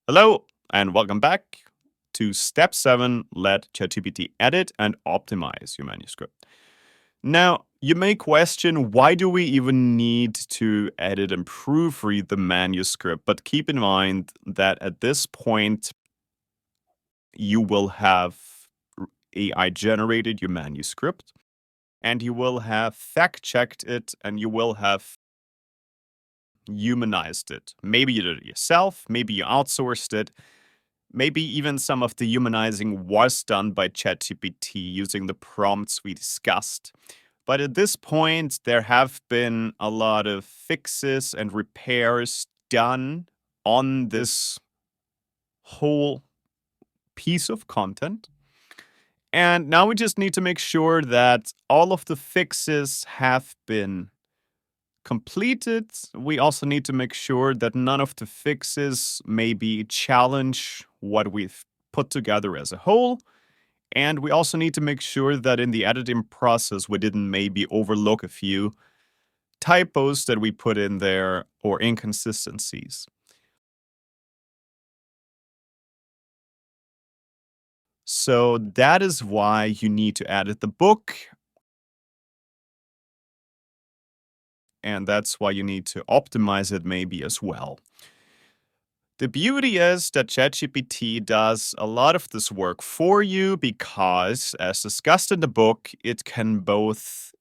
Hello, and welcome back to Step 7. Let ChatGPT edit and optimize your manuscript. Now, you may question, why do we even need to edit and proofread the manuscript? But keep in mind that at this point, you will have AI generated your manuscript, and you will have fact checked it, and you will have humanized it. Maybe you did it yourself, maybe you outsourced it. Maybe even some of the humanizing was done by ChatGPT using the prompts we discussed. But at this point, there have been a lot of fixes and repairs done on this whole piece of content. And now we just need to make sure that all of the fixes have been completed. We also need to make sure that none of the fixes maybe challenge what we've put together as a whole. And we also need to make sure that in the editing process, we didn't maybe overlook a few typos that we put in there or inconsistencies. So that is why you need to edit the book. And that's why you need to optimize it maybe as well. The beauty is that ChatGPT does a lot of this work for you because, as discussed in the book, it can both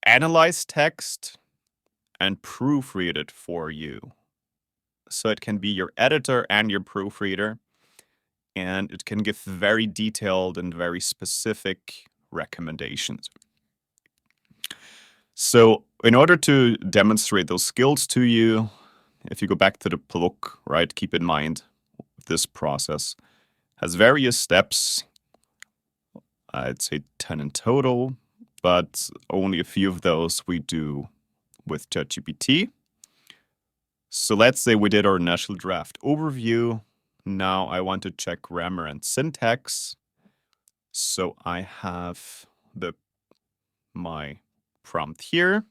analyze text and proofread it for you. So it can be your editor and your proofreader, and it can give very detailed and very specific recommendations. So, in order to demonstrate those skills to you, if you go back to the book, right, keep in mind this process has various steps. I'd say 10 in total, but only a few of those we do with ChatGPT. So let's say we did our initial draft overview. Now I want to check grammar and syntax. So I have my prompt here.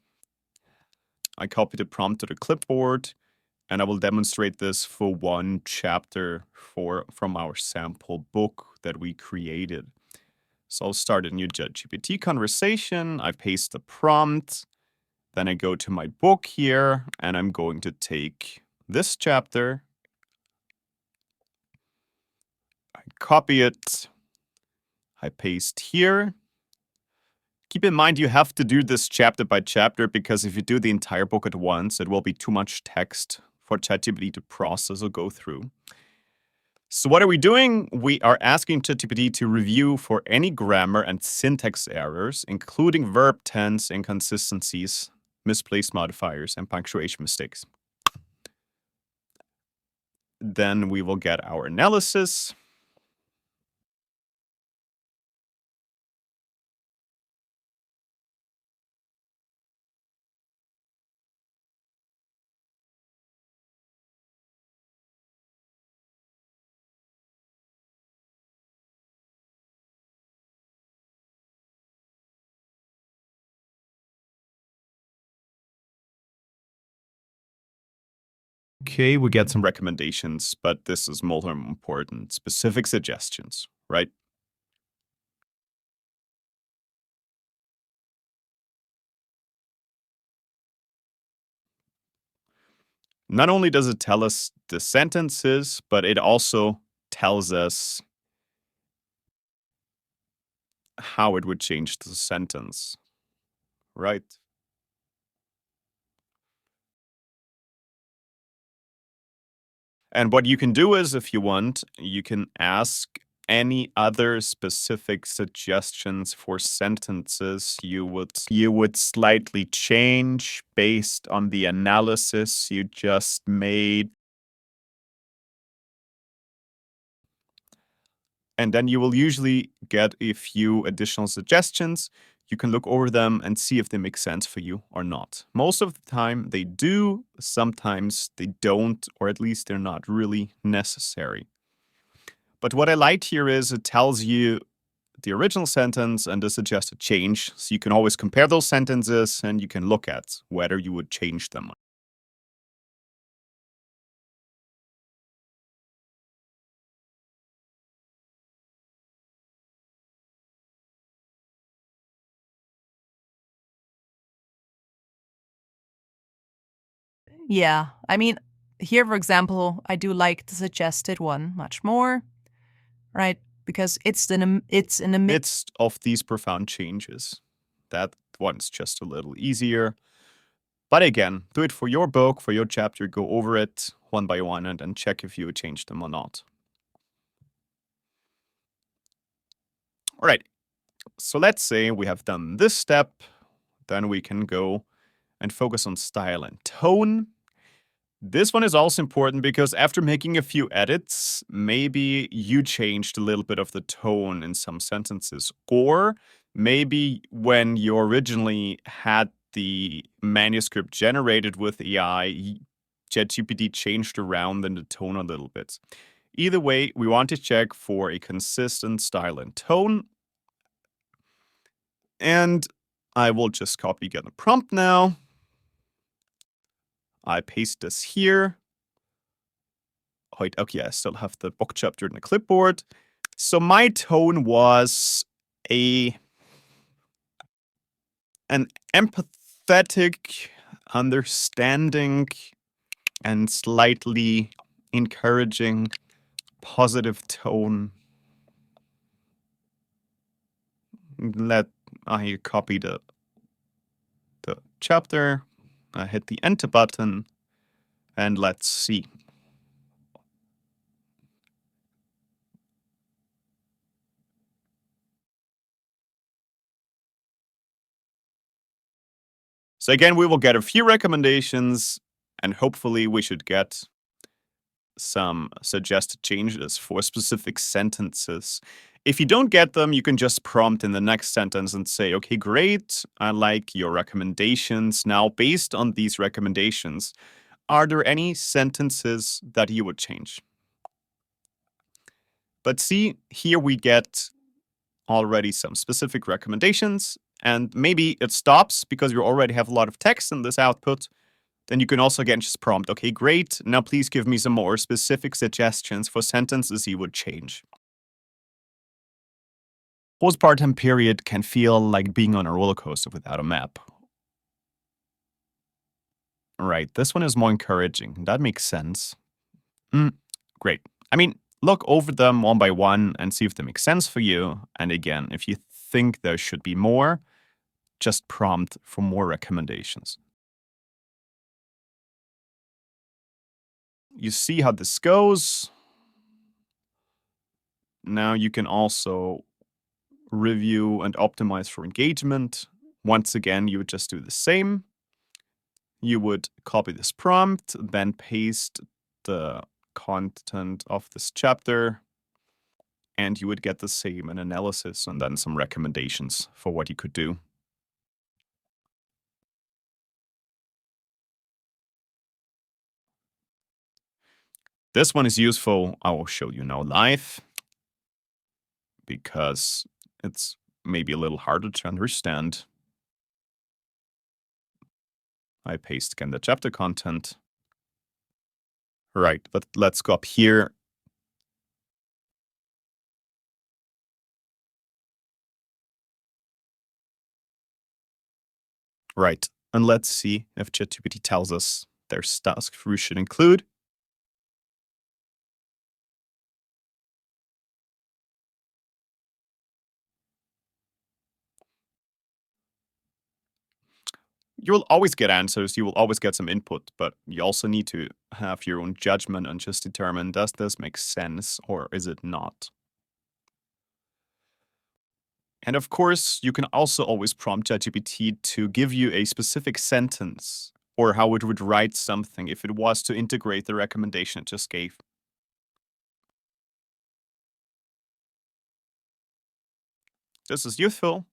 I copy the prompt to the clipboard, and I will demonstrate this for one chapter from our sample book that we created. So I'll start a new ChatGPT conversation. I paste the prompt. Then I go to my book here, and I'm going to take this chapter. I copy it. I paste here. Keep in mind, you have to do this chapter by chapter, because if you do the entire book at once, it will be too much text for ChatGPT to process or go through. So what are we doing? We are asking ChatGPT to review for any grammar and syntax errors, including verb tense inconsistencies, misplaced modifiers, and punctuation mistakes. Then we will get our analysis. Okay, we get some recommendations, but this is more important. Specific suggestions, right? Not only does it tell us the sentences, but it also tells us how it would change the sentence, right? And what you can do is, if you want, you can ask any other specific suggestions for sentences you would slightly change based on the analysis you just made. And then you will usually get a few additional suggestions. You can look over them and see if they make sense for you or not. Most of the time they do, sometimes they don't, or at least they're not really necessary. But what I liked here is it tells you the original sentence and the suggested change. So you can always compare those sentences and you can look at whether you would change them. Yeah, I mean, here, for example, I do like the suggested one much more, right? Because it's in the midst of these profound changes. That one's just a little easier. But again, do it for your book, for your chapter, go over it one by one and then check if you changed them or not. All right, so let's say we have done this step, then we can go and focus on style and tone. This one is also important because after making a few edits, maybe you changed a little bit of the tone in some sentences. Or maybe when you originally had the manuscript generated with AI, ChatGPT changed around in the tone a little bit. Either way, we want to check for a consistent style and tone. And I will just copy again the prompt now. I paste this here. Okay, I still have the book chapter in the clipboard. So my tone was an empathetic, understanding, and slightly encouraging, positive tone. I copy the chapter, I hit the enter button, and let's see. So again, we will get a few recommendations, and hopefully we should get some suggested changes for specific sentences. If you don't get them, you can just prompt in the next sentence and say, okay, great, I like your recommendations. Now, based on these recommendations, are there any sentences that you would change? But see, here we get already some specific recommendations, and maybe it stops because you already have a lot of text in this output. Then you can also again just prompt, okay, great, now please give me some more specific suggestions for sentences you would change. Postpartum period can feel like being on a roller coaster without a map. Right, this one is more encouraging. That makes sense. Great. I mean, look over them one by one and see if they make sense for you. And again, if you think there should be more, just prompt for more recommendations. You see how this goes. Now you can also review and optimize for engagement. Once again, you would just do the same. You would copy this prompt, then paste the content of this chapter, and you would get the same an analysis and then some recommendations for what you could do. This one is useful. I will show you now live because it's maybe a little harder to understand. I paste again the chapter content. Right, but let's go up here. Right, and let's see if ChatGPT tells us there's tasks we should include. You'll always get answers, you will always get some input, but you also need to have your own judgment and just determine, does this make sense or is it not? And of course, you can also always prompt ChatGPT to give you a specific sentence or how it would write something if it was to integrate the recommendation it just gave. This is useful,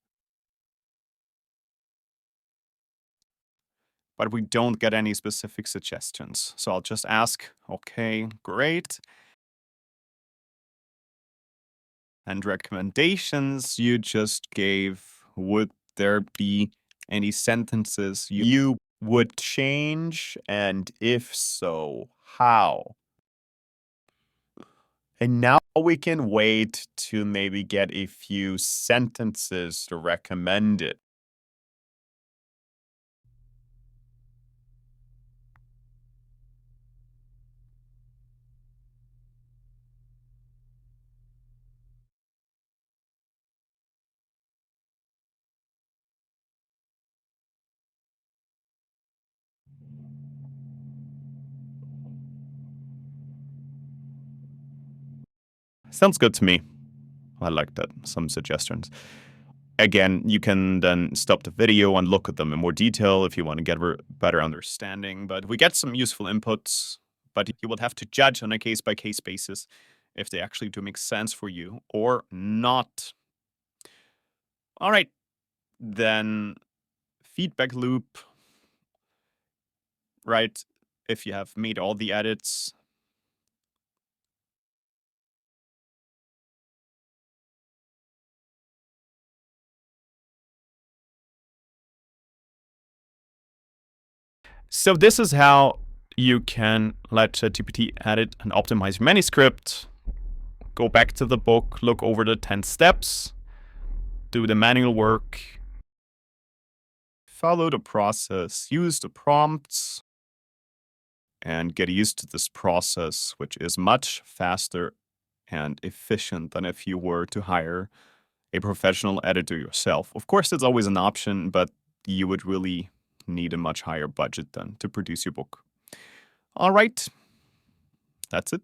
but we don't get any specific suggestions. So I'll just ask, okay, great. And recommendations you just gave, would there be any sentences you would change? And if so, how? And now we can wait to maybe get a few sentences recommended. Sounds good to me. I like that. Some suggestions. Again, you can then stop the video and look at them in more detail if you want to get a better understanding. But we get some useful inputs, but you will have to judge on a case-by-case basis if they actually do make sense for you or not. All right, then feedback loop, right? If you have made all the edits, so this is how you can let ChatGPT edit and optimize your manuscript. Go back to the book, look over the 10 steps, do the manual work, follow the process, use the prompts, and get used to this process, which is much faster and efficient than if you were to hire a professional editor yourself. Of course, it's always an option, but you would really need a much higher budget then to produce your book. All right, that's it.